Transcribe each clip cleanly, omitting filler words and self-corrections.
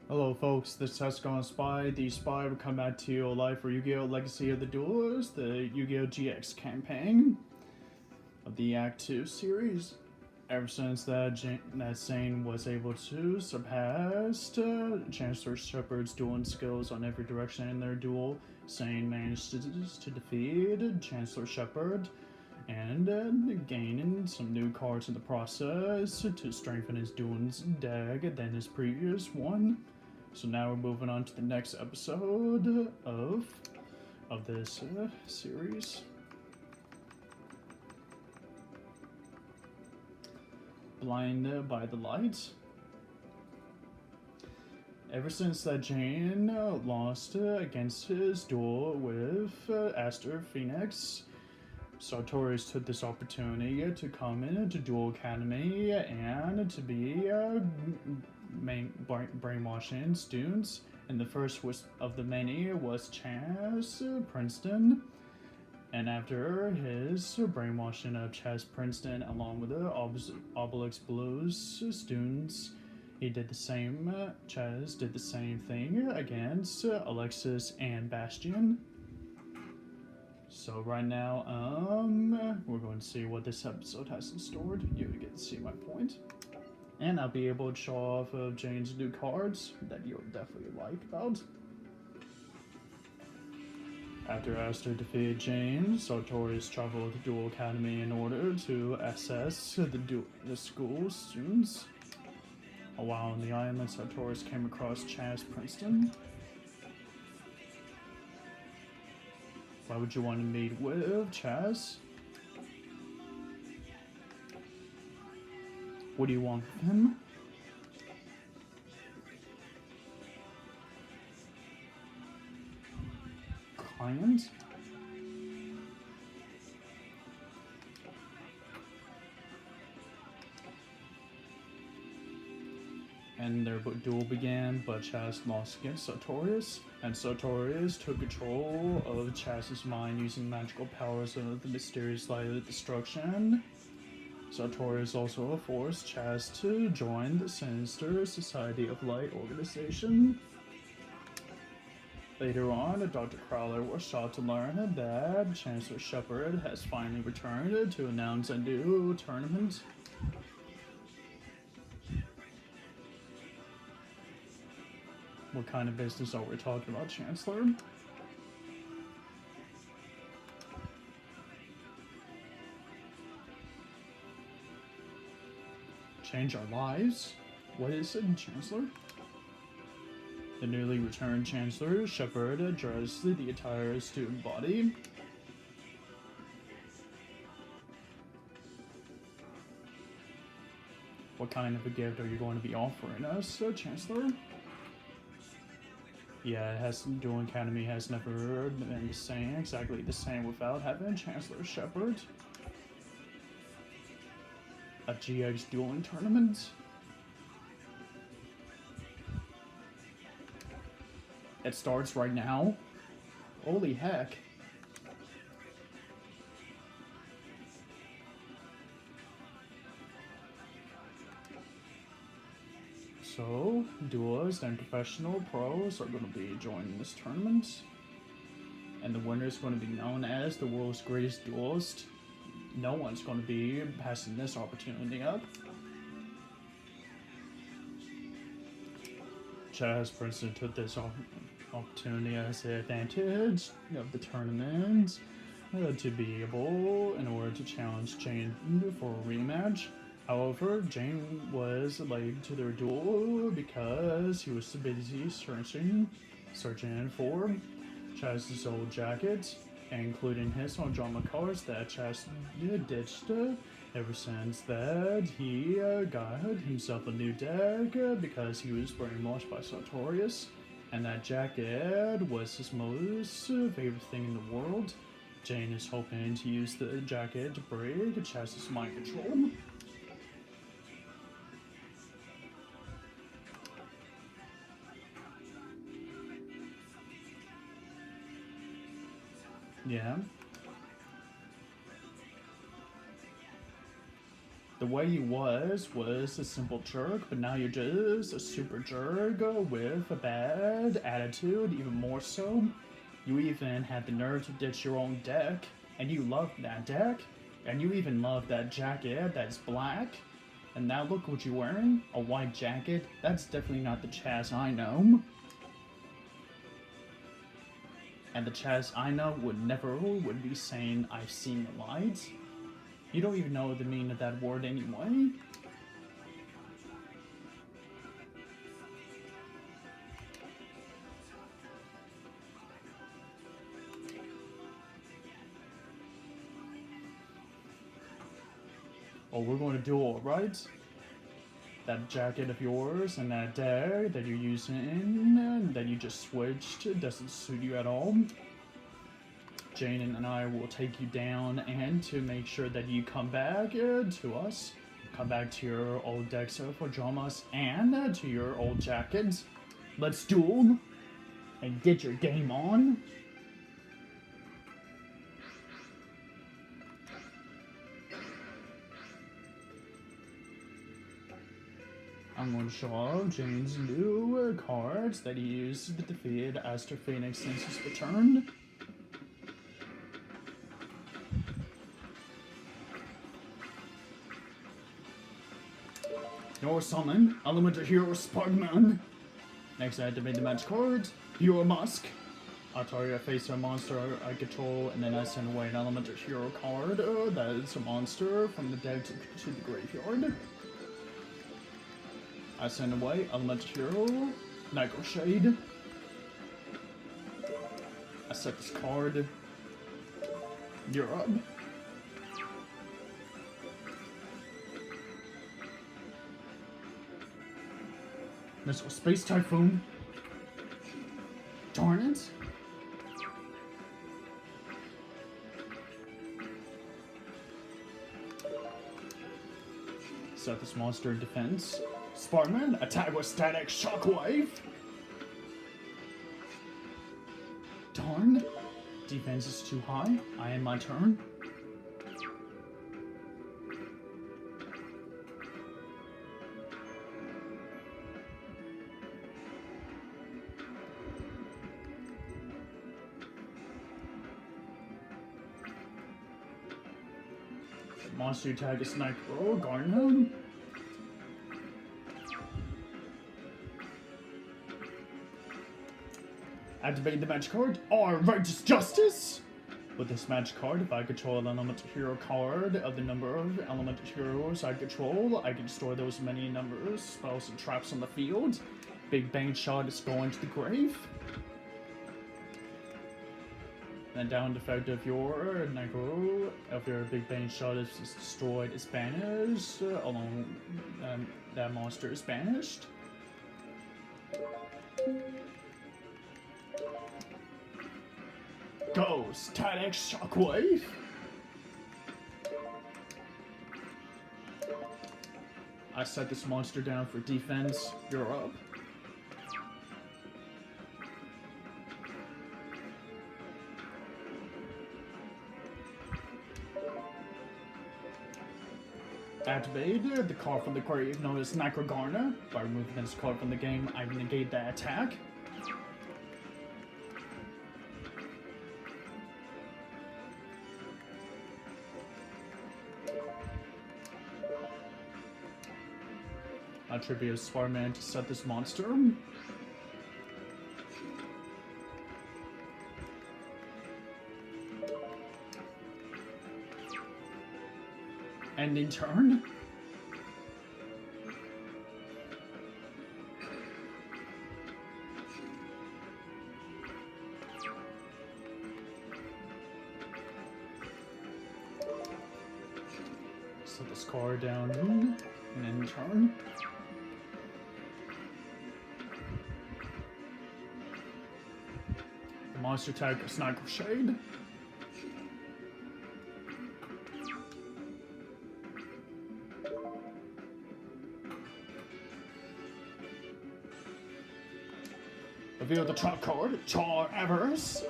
Hello folks, this is Chazz Spy. The Spy will come back to you live for Yu-Gi-Oh! Legacy of the Duelist, the Yu-Gi-Oh! GX campaign of the Act 2 series. Ever since that Zane was able to surpass Chancellor Shepard's dueling skills on every direction in their duel, Zane managed to defeat Chancellor Shepard and gaining some new cards in the process to strengthen his dueling deck than his previous one. So now we're moving on to the next episode of this series. Blinded by the light. Ever since that Jane lost against his duel with Aster Phoenix, Sartorius took this opportunity to come into Duel Academy and to be brainwashing students. And the first of the many was Chazz Princeton. And after his brainwashing of Chazz Princeton along with the Obelix Blues students, he did the same. Chazz did the same thing against Alexis and Bastion. So right now, we're going to see what this episode has in store. You get to see my point. And I'll be able to show off of Jane's new cards that you'll definitely like about. After Aster defeated Jane, Sartorius traveled to Duel Academy in order to assess the school students. While on the island, Sartorius came across Chazz Princeton. Why would you want to meet with Chazz? What do you want with him? Client? And their duel began, but Chazz lost against Sartorius, and Sartorius took control of Chazz's mind using magical powers of the mysterious light of destruction. Sartorius also forced Chazz to join the Sinister Society of Light organization. Later on, Dr. Crowler was shocked to learn that Chancellor Shepard has finally returned to announce a new tournament. What kind of business are we talking about, Chancellor? Change our lives? What is it, Chancellor? The newly returned Chancellor Shepard addressed the entire student body. What kind of a gift are you going to be offering us, Chancellor? Yeah, Duel Academy has never been exactly the same without having Chancellor Shepard. A GX dueling tournament? It starts right now? Holy heck. So, duelists and professional pros are going to be joining this tournament. And the winner is going to be known as the world's greatest duelist. No one's going to be passing this opportunity up. Chazz Princeton took this opportunity as the advantage of the tournament to be able, in order to challenge Jane for a rematch. However, Jane was late to their duel because he was too busy searching for Chazz's old jacket, including his own drama cards that Chazz ditched. Ever since that, he got himself a new deck because he was brainwashed by Sartorius, and that jacket was his most favorite thing in the world. Jane is hoping to use the jacket to break Chazz's mind control. Yeah. The way you was a simple jerk, but now you're just a super jerk with a bad attitude, even more so. You even had the nerve to ditch your own deck, and you loved that deck, and you even loved that jacket that's black. And now look what you're wearing, a white jacket. That's definitely not the Chazz I know. And the Chazz I know would be saying, I've seen the light. You don't even know the meaning of that word anyway. Oh, we're going to do alright. That jacket of yours and that deck that you're using, that you just switched, doesn't suit you at all. Jane and I will take you down and to make sure that you come back to us. Come back to your old decks of pajamas and to your old jackets. Let's duel and get your game on. I'm going to show off Jane's new cards that he used to defeat Aster Phoenix since his return. Your summon, Elemental Hero Sparkman. Next, I activate the match card, Hero Musk. I target face a monster I control, and then I send away an Elemental Hero card that is a monster from the deck to the graveyard. I send away Elemental Hero, Nightglow Shade. I set this card, you're up. Let's go Space Typhoon. Darn it. Set this monster in defense. Sparkman, attack with Static Shockwave. Darn. Defense is too high. I end my turn. Monster attack is Sniper. Oh, Garden. Activate the match card, Our Righteous Justice! With this match card, if I control an Elemental Hero card of the number of Elemental Heroes I control, I can store those many numbers, spells, and traps on the field. Big Bang Shot is going to the grave. Then down effect of your Nightglow, if your Big Bang Shot is destroyed, is banished. Alone, that monster is banished. Go, Static Shockwave! I set this monster down for defense. You're up. Activate the card from the grave known as Necrogarna. By removing this card from the game, I negate that attack. I tribute Sparkman to set this monster. Ending turn. Set this card down and end turn. The monster attack is Nightglow Shade. Reveal the top card, Char Avarice.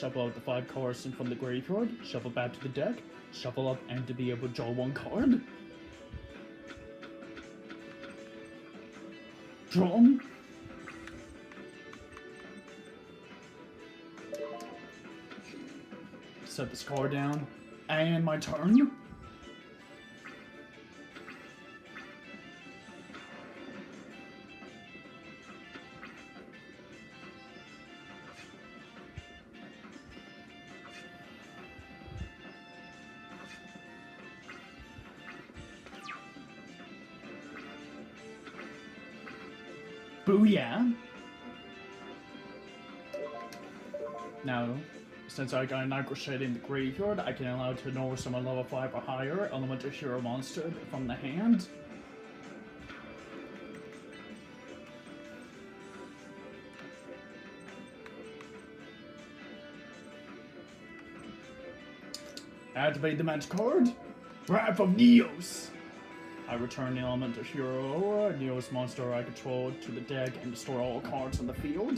Shuffle out the 5 cards from the graveyard, shuffle back to the deck, shuffle up and to be able to draw 1 card. Draw. Set this card down. And my turn. Booyah! Now, since I got a Night Crusade in the graveyard, I can allow to ignore summon level 5 or higher elemental hero monster from the hand. Activate the magic card. Wrath of Neos! I return the elemental hero, Neos monster I control, to the deck and destroy all cards on the field.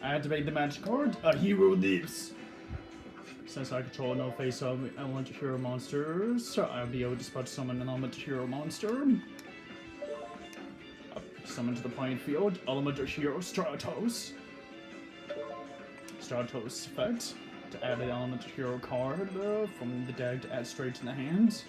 Activate the magic card. A hero lives. Since I control no face-up elemental hero monsters, I'll be able to spot summon an elemental hero monster. Summon to the playing field. Elemental hero Stratos. Stratos effect to add an elemental hero card from the deck to add straight to the hand.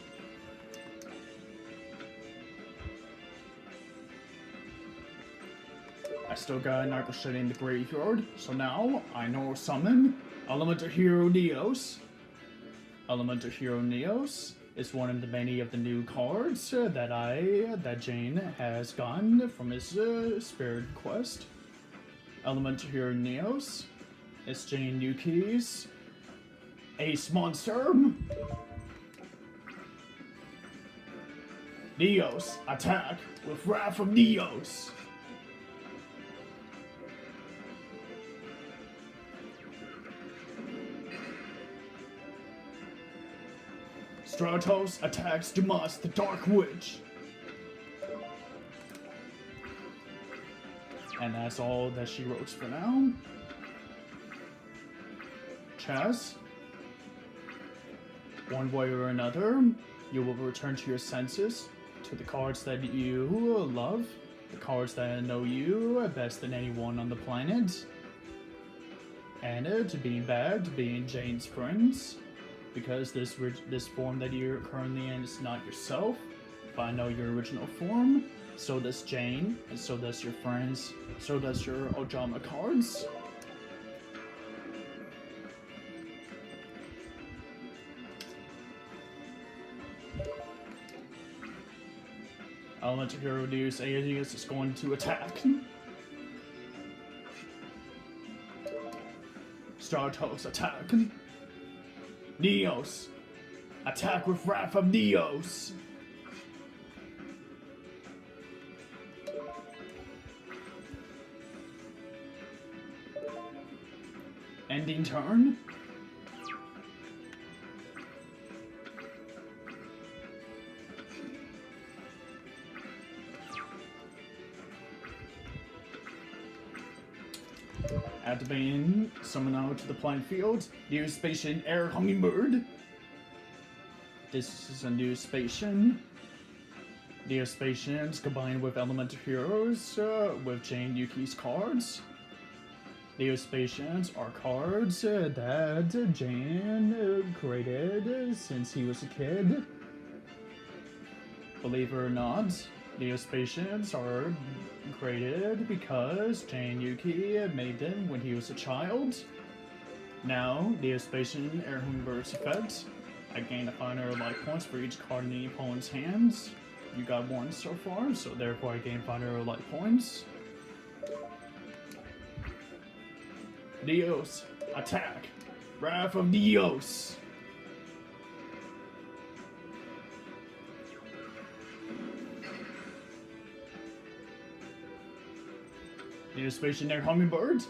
I still got a Night Crusade in the graveyard, so now I know summon Elemental Hero Neos. Elemental Hero Neos is one of the many of the new cards that Jane has gotten from his Spirit Quest. Elemental Hero Neos is Jane Yuki's Ace Monster. Neos, attack with Wrath of Neos. Stratos attacks Dumas, the Dark Witch. And that's all that she wrote for now. Chazz, one way or another, you will return to your senses, to the cards that you love, the cards that know you best than anyone on the planet, and to being back, to being Jane's friends. Because this form that you're currently in is not yourself, but I know your original form. So does Jane, and so does your friends, so does your Ojama cards. Elemental Hero Neos Alias is going to attack. Stratos attack. Neos! Attack with Wrath of Neos! Ending turn? Activating summon out to the playing field. New Spatian Air Hummingbird. This is a new Spatian. Neospatians combined with Elemental Heroes with Jane Yuki's cards. Neospatians are cards that Jane created since he was a kid. Believe it or not, Neospatians are created because Jane Yuki made them when he was a child. Now, Neospatian Air Hummingbird's effect. I gain a 500 life points for each card in the opponent's hands. You got 1 so far, so therefore I gain 500 life points. Neos, attack Wrath of the Yugioh. You stationary hummingbird?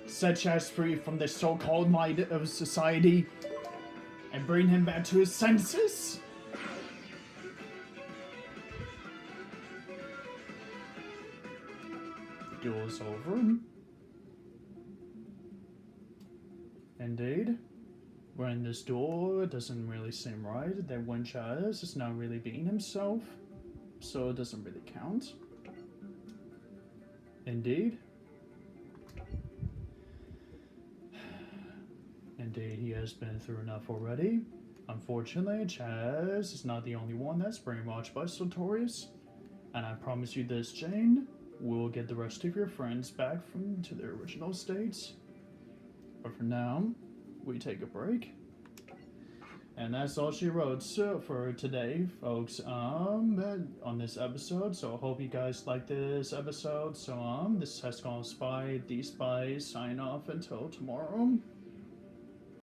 Set Chazz free from the so-called might of society and bring him back to his senses? The duel is over. Indeed. We're in this duel, it doesn't really seem right that when Chazz is not really being himself, so it doesn't really count. Indeed. Indeed, he has been through enough already. Unfortunately, Chazz is not the only one that's brainwashed by Sartorius. And I promise you this, Jane, we'll get the rest of your friends back to their original states. But for now, we take a break. And that's all she wrote for today, folks, on this episode. So I hope you guys like this episode. So, this has gone Spy, the Spies, sign off until tomorrow.